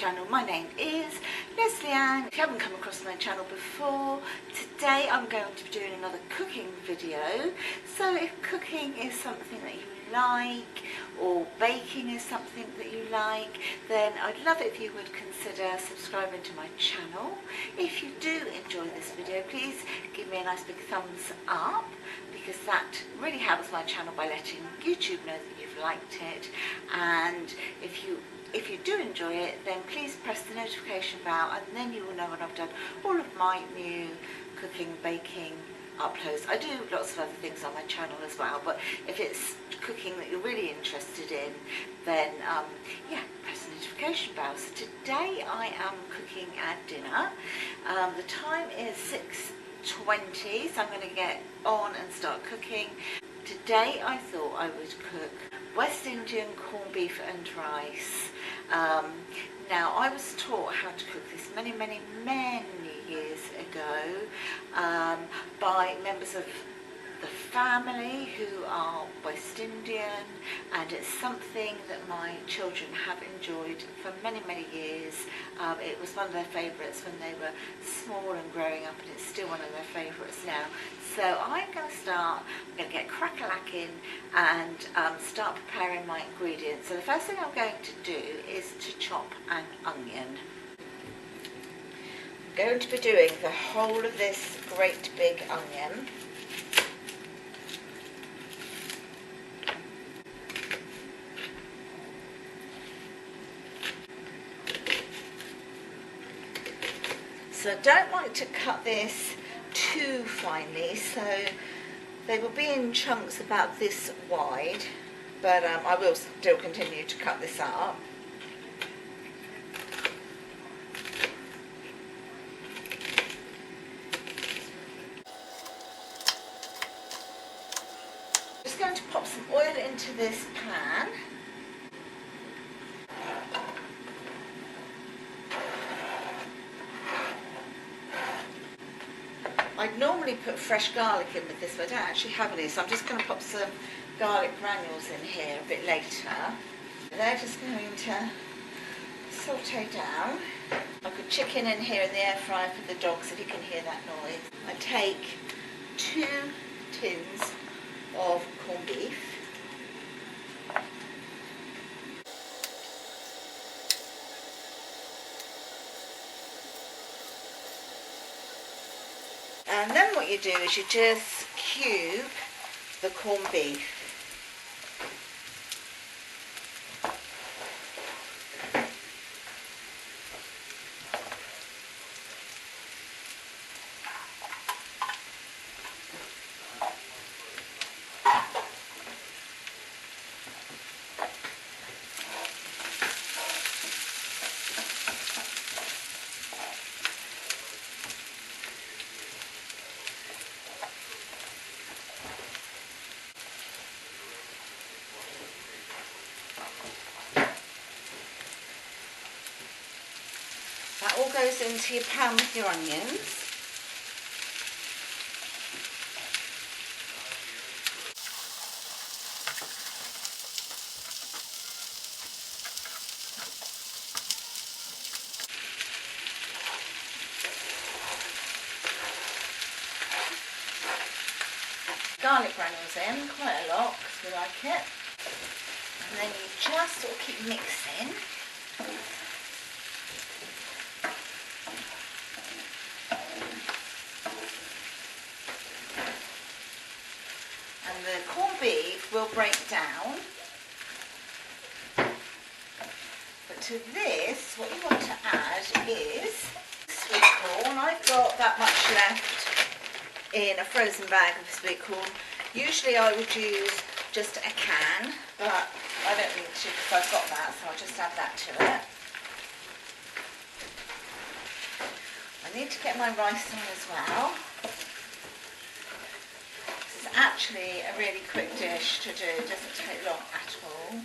channel. My name is Lesleyanne. If you haven't come across my channel before, today I'm going to be doing another cooking video. So if cooking is something that you like, or baking is something that you like, then I'd love it if you would consider subscribing to my channel. If you do enjoy this video, please give me a nice big thumbs up, because that really helps my channel by letting YouTube know that you've liked it. And if you do enjoy it, then please press the notification bell, and then you will know when I've done all of my new cooking, baking uploads. I do lots of other things on my channel as well, but if it's cooking that you're really interested in, then yeah, press the notification bell. So today I am cooking our dinner. The time is 6:20, so I'm going to get on and start cooking. Today I thought I would cook West Indian corned beef and rice. Now, I was taught how to cook this many years ago by members of the family who are West Indian, and it's something that my children have enjoyed for many years. It was one of their favourites when they were small and growing up, and it's still one of their favourites now. So I'm going to get crack-a-lacking and start preparing my ingredients. So the first thing I'm going to do is to chop an onion. I'm going to be doing the whole of this great big onion. So I don't want to cut this too finely, so they will be in chunks about this wide, but I will still continue to cut this up. Just going to pop some oil into this pan. I'd normally put fresh garlic in with this, but I don't actually have any, so I'm just going to pop some garlic granules in here a bit later. They're just going to saute down. I put chicken in here in the air fryer for the dogs, if you can hear that noise. I take 2 tins of corned beef. And then what you do is you just cube the corned beef. That all goes into your pan with your onions. Garlic granules in, quite a lot because we like it. And then you just sort of keep mixing. The corned beef will break down, but to this what you want to add is sweet corn. I've got that much left in a frozen bag of sweet corn. Usually I would use just a can, but I don't need to because I've got that, so I'll just add that to it. I need to get my rice on as well. Actually a really quick dish to do, it doesn't take long at all.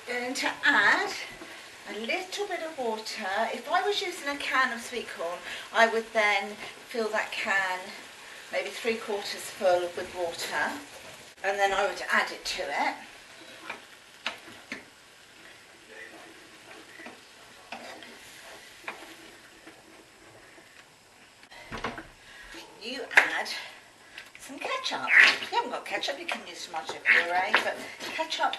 Going to add a little bit of water. If I was using a can of sweet corn, I would then fill that can maybe 3/4 full with water, and then I would add it to it. You add some ketchup. If you haven't got ketchup, you can use tomato puree, but ketchup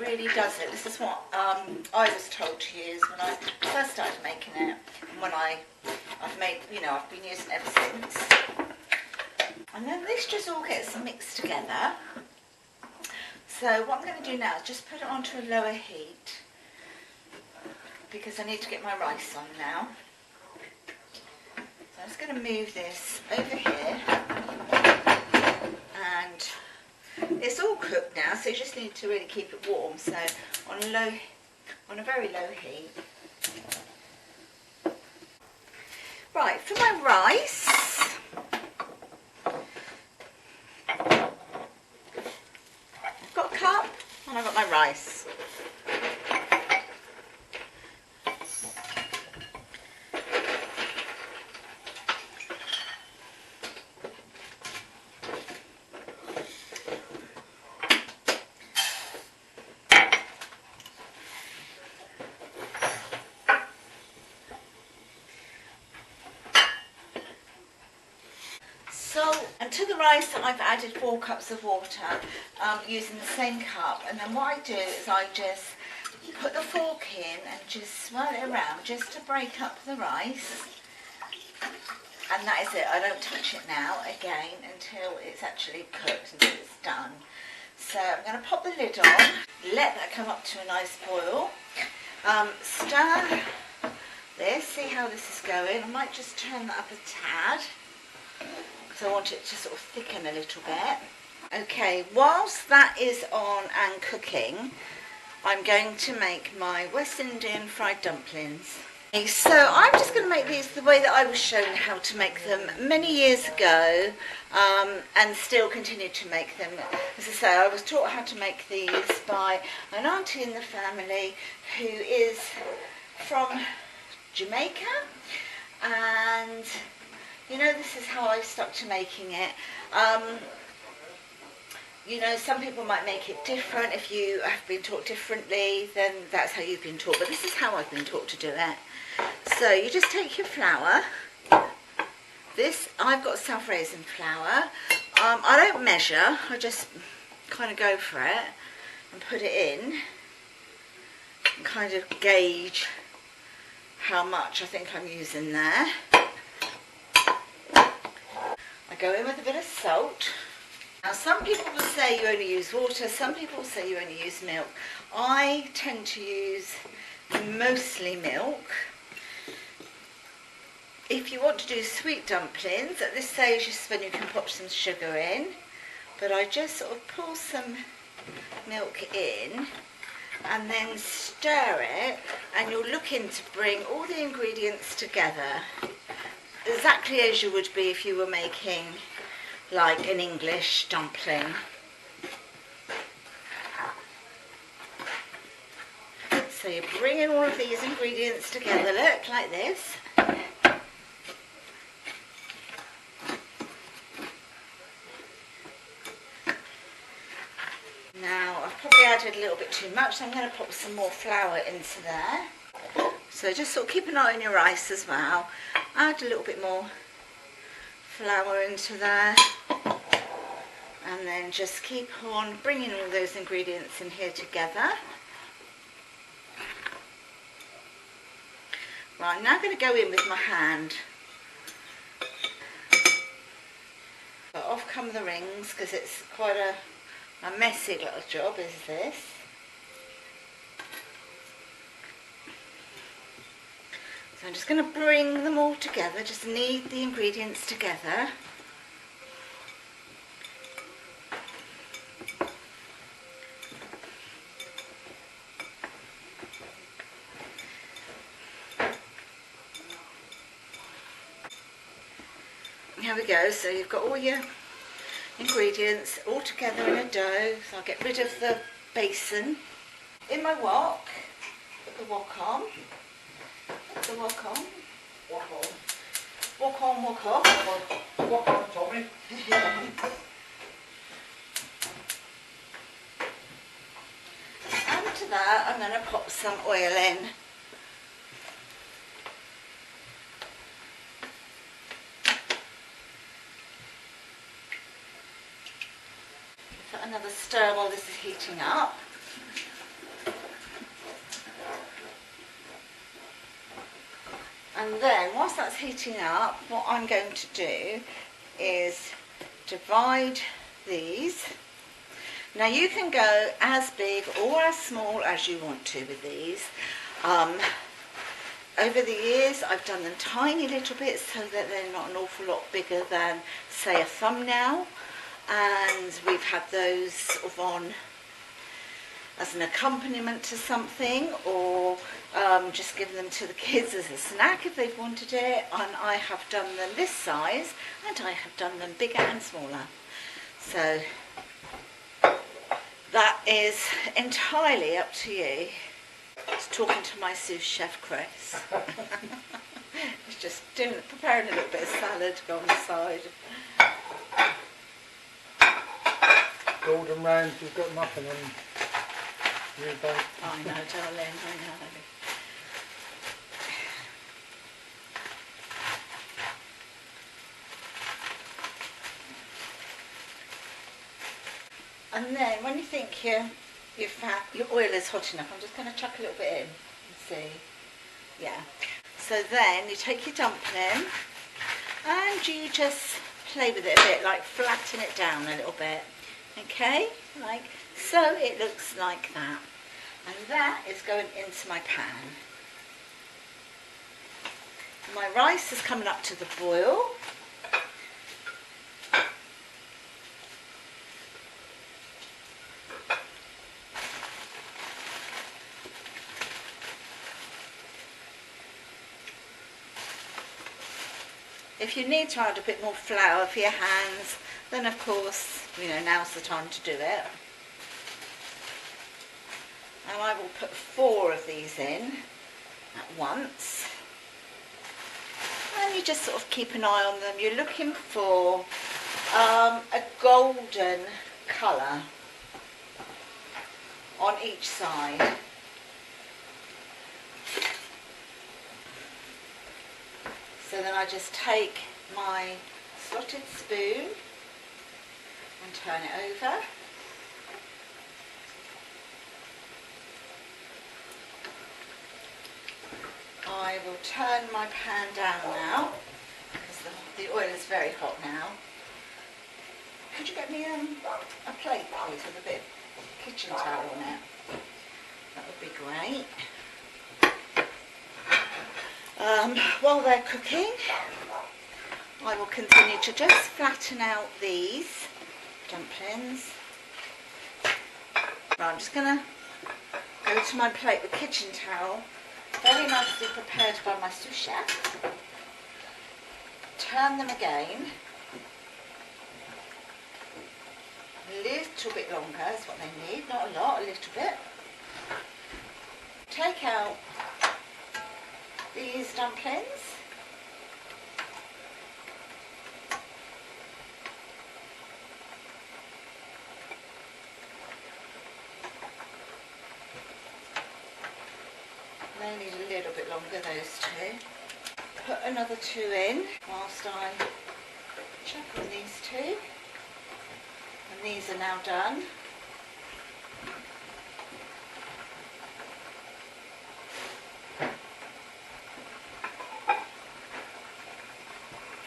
really does it. This is what I was told to use when I first started making it, and when I've made, I've been using it ever since. And then this just all gets mixed together. So what I'm going to do now is just put it onto a lower heat, because I need to get my rice on now. I'm just going to move this over here, and it's all cooked now, so you just need to really keep it warm. So on a very low heat. Right, for my rice, I've got a cup and I've got my rice. And to the rice I've added 4 cups of water using the same cup, and then what I do is I just put the fork in and just swirl it around just to break up the rice, and that is it. I don't touch it now again until it's actually cooked, until it's done. So I'm going to pop the lid on, let that come up to a nice boil, stir this, see how this is going. I might just turn that up a tad, because I want it to sort of thicken a little bit. Okay, whilst that is on and cooking, I'm going to make my West Indian fried dumplings. Okay, so I'm just going to make these the way that I was shown how to make them many years ago, and still continue to make them. As I say, I was taught how to make these by an auntie in the family who is from Jamaica, and this is how I stuck to making it. Some people might make it different. If you have been taught differently, then that's how you've been taught, but this is how I've been taught to do it. So you just take your flour. This, I've got self-raising flour. I don't measure, I just kind of go for it and put it in and kind of gauge how much I think I'm using there. I go in with a bit of salt. Now some people will say you only use water, some people will say you only use milk. I tend to use mostly milk. If you want to do sweet dumplings, at this stage is when you can pop some sugar in, but I just sort of pour some milk in and then stir it, and you're looking to bring all the ingredients together exactly as you would be if you were making like an English dumpling. So you're bringing all of these ingredients together, look, like this. Now I've probably added a little bit too much, so I'm going to pop some more flour into there. So just sort of keep an eye on your rice as well. Add a little bit more flour into there, and then just keep on bringing all those ingredients in here together. Right, now I'm going to go in with my hand. But off come the rings, because it's quite a messy little job, is this. So I'm just going to bring them all together, just knead the ingredients together. Here we go, so you've got all your ingredients all together in a dough. So I'll get rid of the basin. In my wok, put the wok on. Put the wok on. Wok on. Wok on, and walk off. Walk on, Tommy. And to that, I'm going to pop some oil in. Give it another stir while this is heating up. And then, whilst that's heating up, what I'm going to do is divide these. Now you can go as big or as small as you want to with these. Over the years I've done them tiny little bits so that they're not an awful lot bigger than, say, a thumbnail. And we've had those sort of on as an accompaniment to something, or just given them to the kids as a snack if they've wanted it. And I have done them this size, and I have done them bigger and smaller. So that is entirely up to you. Just talking to my sous chef Chris. He's just preparing a little bit of salad to go on the side. Golden round, you've got nothing on you, don't. I know, darling, I know. And then when you think your oil is hot enough, I'm just going to chuck a little bit in and see. Yeah. So then you take your dumpling and you just play with it a bit, like flatten it down a little bit. Okay? Like so, it looks like that. And that is going into my pan. My rice is coming up to the boil. If you need to add a bit more flour for your hands, then of course, now's the time to do it. And I will put 4 of these in at once. And you just sort of keep an eye on them. You're looking for a golden colour on each side. So then I just take my slotted spoon and turn it over. I will turn my pan down now because the oil is very hot now. Could you get me a plate, please, with a bit of kitchen towel on it? That would be great. While they're cooking, I will continue to just flatten out these dumplings. Right, I'm just going to go to my plate with kitchen towel, very nicely prepared by my sous chef. Turn them again. A little bit longer is what they need, not a lot, a little bit. Take out these dumplings. They need a little bit longer, those two. Put another 2 in whilst I check on these 2. And these are now done.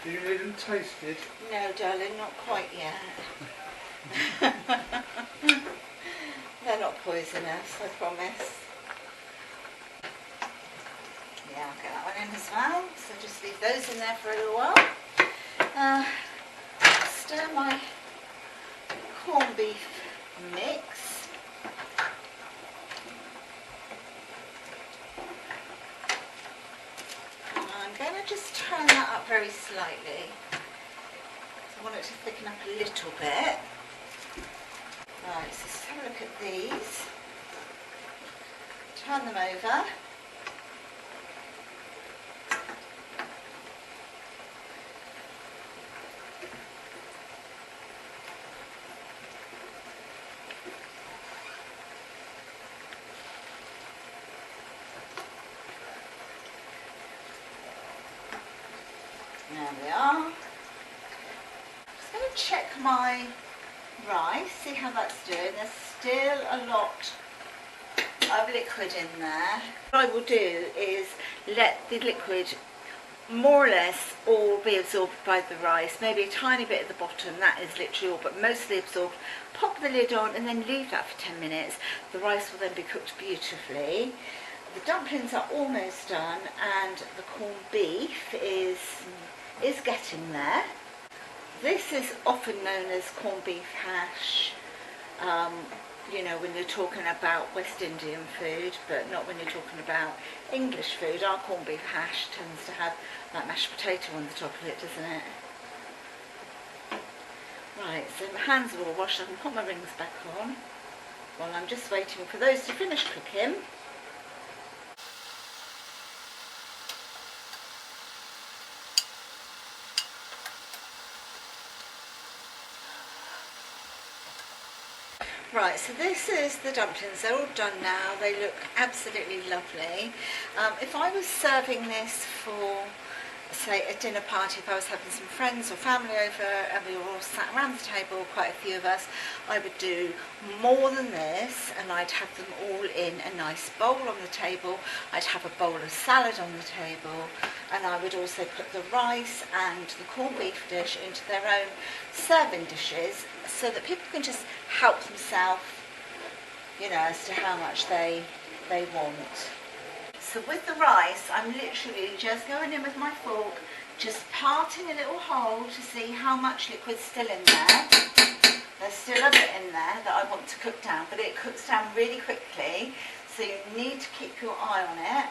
Do you need them tasted? No, darling, not quite yet. They're not poisonous, I promise. Yeah, I'll get that one in as well. So just leave those in there for a little while. Stir my corned beef mix. I'm going to just turn that up very slightly. I want it to thicken up a little bit. Right, so let's have a look at these. Turn them over. There we are. Just going to check my rice, see how that's doing. There's still a lot of liquid in there. What I will do is let the liquid more or less all be absorbed by the rice, maybe a tiny bit at the bottom, that is literally all, but mostly absorbed. Pop the lid on and then leave that for 10 minutes. The rice will then be cooked beautifully. The dumplings are almost done and the corned beef is getting there. This is often known as corned beef hash, you know, when you're talking about West Indian food, but not when you're talking about English food. Our corned beef hash tends to have like mashed potato on the top of it, doesn't it? Right, so my hands are all washed. I can put my rings back on while I'm just waiting for those to finish cooking. Right, so this is the dumplings. They're all done now. They look absolutely lovely. If I was serving this for, say, a dinner party, if I was having some friends or family over and we were all sat around the table, quite a few of us, I would do more than this and I'd have them all in a nice bowl on the table. I'd have a bowl of salad on the table and I would also put the rice and the corned beef dish into their own serving dishes so that people can just help themselves, you know, as to how much they want. So with the rice, I'm literally just going in with my fork, just parting a little hole to see how much liquid's still in there. There's still a bit in there that I want to cook down, but it cooks down really quickly, so you need to keep your eye on it.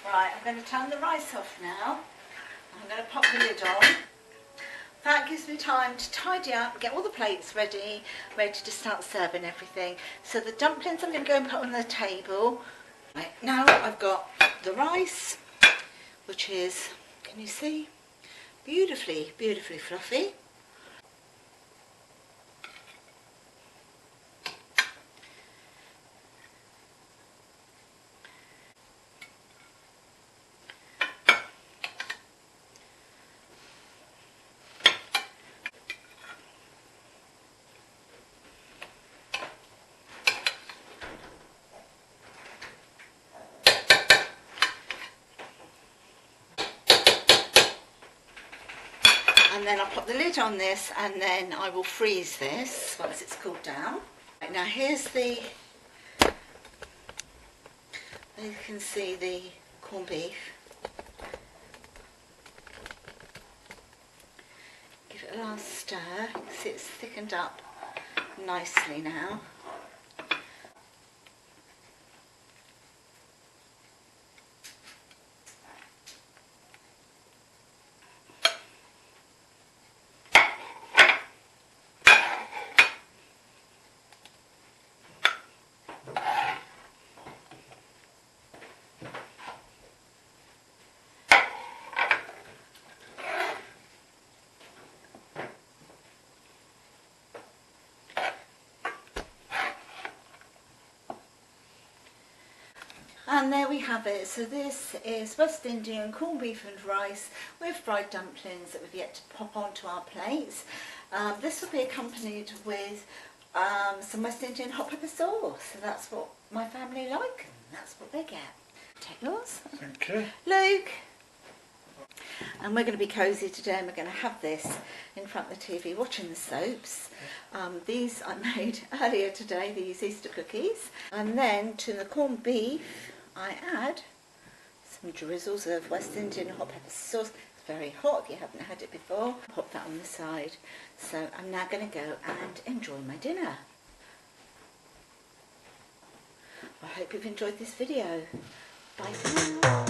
Right, I'm going to turn the rice off now. I'm going to pop the lid on. That gives me time to tidy up, get all the plates ready to start serving everything. So the dumplings I'm going to go and put on the table. Right, now I've got the rice, which is, can you see, beautifully, beautifully fluffy. And then I'll pop the lid on this and then I will freeze this once it's cooled down. Right, now here's the, you can see the corned beef. Give it a last stir. You can see it's thickened up nicely now. And there we have it. So this is West Indian corned beef and rice with fried dumplings that we've yet to pop onto our plates. This will be accompanied with some West Indian hot pepper sauce. So that's what my family like and that's what they get. Take yours. Thank you. Luke. And we're going to be cosy today and we're going to have this in front of the TV watching the soaps. These I made earlier today, these Easter cookies. And then to the corned beef I add some drizzles of West Indian hot pepper sauce. It's very hot if you haven't had it before. Pop that on the side. So I'm now going to go and enjoy my dinner. I hope you've enjoyed this video. Bye for now.